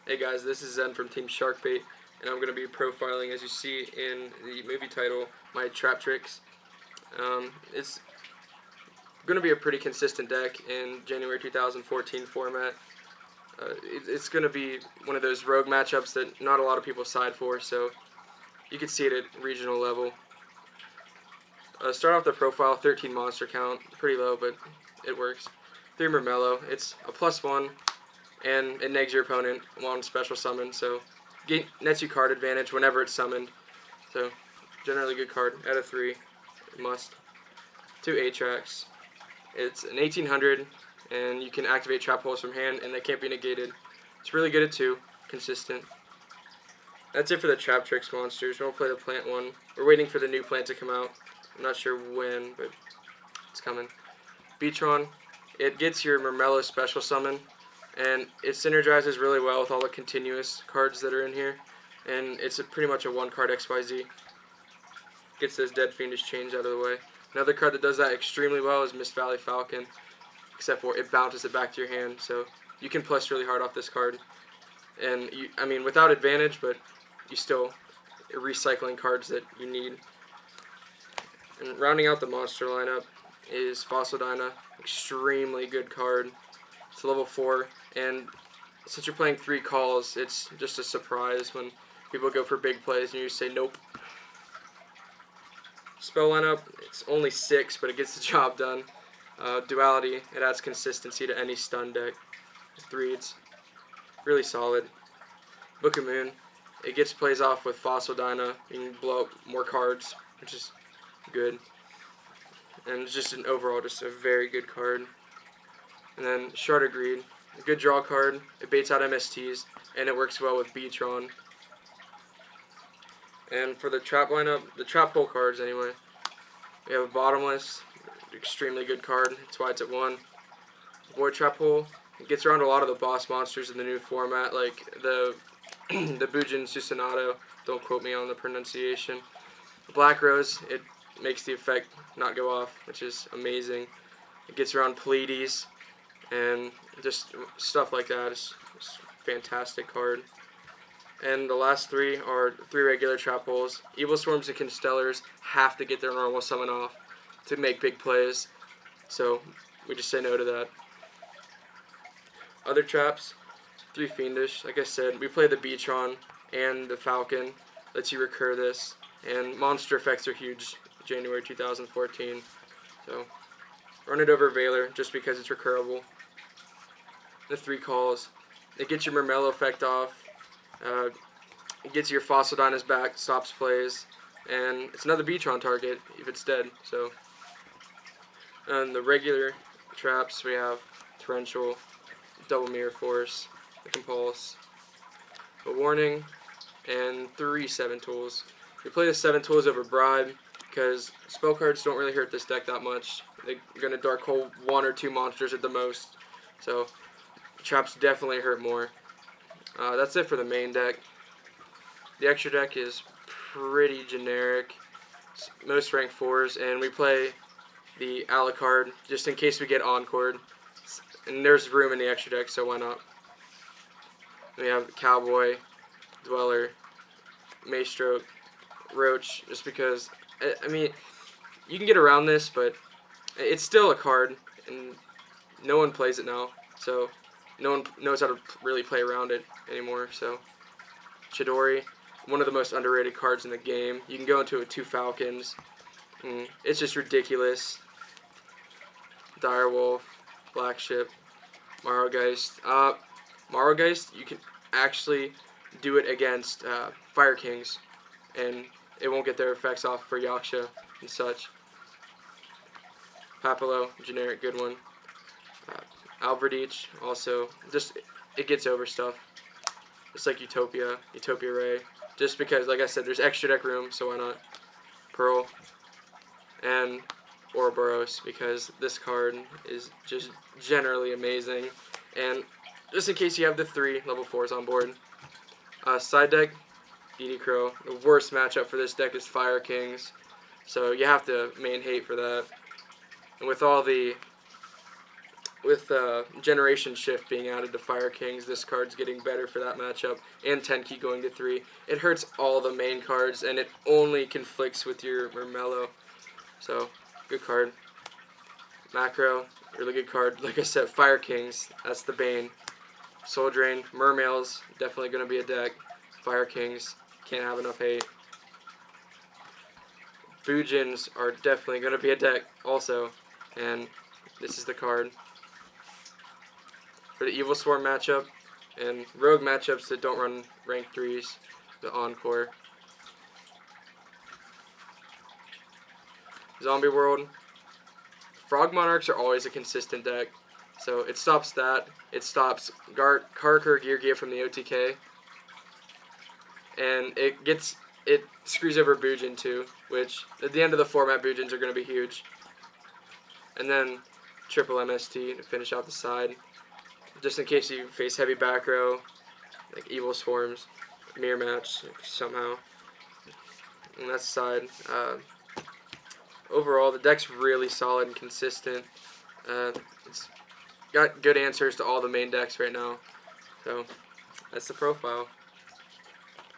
Hey guys, this is Zen from Team Sharkbait, and I'm going to be profiling, as you see in the movie title, my Traptrix. It's going to be a pretty consistent deck in January 2014 format. It's going to be one of those rogue matchups that not a lot of people side for, so you can see it at regional level. Start off the profile, 13 monster count, pretty low, but it works. 3 Mermello, it's a +1, and it negs your opponent on special summon, so nets you card advantage whenever it's summoned. So generally good card. Out of 3, must. 2 Traptrix. It's an 1800, and you can activate trap holes from hand, and they can't be negated. It's really good at 2, consistent. That's it for the Traptrix monsters. We'll play the plant one. We're waiting for the new plant to come out. I'm not sure when, but it's coming. Beatron. It gets your Mermello special summon, and it synergizes really well with all the continuous cards that are in here, and it's pretty much a 1-card XYZ. Gets this Dead Fiendish Change out of the way. Another card that does that extremely well is Mist Valley Falcon, except for it bounces it back to your hand, so you can plus really hard off this card. And I mean, without advantage, but you still are recycling cards that you need. And rounding out the monster lineup is Fossil Dyna, extremely good card. It's level 4, and since you're playing 3 calls, it's just a surprise when people go for big plays and you say nope. Spell lineup, it's only 6, but it gets the job done. Duality, it adds consistency to any stun deck. 3, it's really solid. Book of Moon, it gets plays off with Fossil Dyna. You can blow up more cards, which is good. And it's just an overall, just a very good card. And then Shard of Greed, a good draw card. It baits out MSTs, and it works well with Beatron. And for the trap lineup, the trap hole cards anyway, we have a Bottomless, extremely good card. That's why it's at 1. Void Trap Hole, it gets around a lot of the boss monsters in the new format, like the the Bujin Susanado. Don't quote me on the pronunciation. Black Rose, it makes the effect not go off, which is amazing. It gets around Pleiades, and just stuff like that. It's a fantastic card. And the last 3 are 3 regular trap holes. Evil Swarms and Constellars have to get their normal summon off to make big plays, so we just say no to that. Other traps, 3 Fiendish. Like I said, we play the Beatron and the Falcon. Lets you recur this. And monster effects are huge January 2014. So run it over Valor just because it's recurable. The 3 calls. It gets your Mermello effect off. It gets your Fossil Dyna's back, stops plays, and it's another Beatron target if it's dead. So, and the regular traps, we have Torrential, Double Mirror Force, the Compulse, a Warning, and 3 7 tools. We play the 7 tools over Bribe because spell cards don't really hurt this deck that much. They're going to Dark Hole 1 or 2 monsters at the most, so traps definitely hurt more. That's it for the main deck. The extra deck is pretty generic. It's most rank 4s, and we play the Alucard just in case we get Encored. And there's room in the extra deck, so why not? We have Cowboy, Dweller, Maestroke, Roach, just because, I mean, you can get around this, but it's still a card, and no one plays it now, so no one knows how to really play around it anymore. So Chidori, one of the most underrated cards in the game. You can go into it with 2 Falcons. It's just ridiculous. Direwolf, Black Ship, Marrowgeist. Marrowgeist, you can actually do it against Fire Kings, and it won't get their effects off for Yaksha and such. Papillo, generic, good one. Alverdich, also, just, it gets over stuff. It's like Utopia Ray. Just because, like I said, there's extra deck room, so why not? Pearl, and Ouroboros, because this card is just generally amazing. And just in case you have the 3 level 4s on board. Side deck, DD Crow. The worst matchup for this deck is Fire Kings, so you have to main hate for that. And with all the with Generation Shift being added to Fire Kings, this card's getting better for that matchup, and Tenki going to 3. It hurts all the main cards, and it only conflicts with your Mermello. So, good card. Macro, really good card. Like I said, Fire Kings, that's the bane. Soul Drain, Mermails, definitely going to be a deck. Fire Kings, can't have enough hate. Boojins are definitely going to be a deck also, and this is the card. For the Evil Swarm matchup, and Rogue matchups that don't run rank 3s, the Encore. Zombie World. Frog Monarchs are always a consistent deck, so it stops that. It stops Karker Geargia from the OTK, and it screws over Boojin too, which at the end of the format, Boojins are going to be huge. And then triple MST to finish out the side, just in case you face heavy back row, like Evil Swarms, mirror match somehow. And that's the side. Overall, the deck's really solid and consistent. It's got good answers to all the main decks right now. So that's the profile.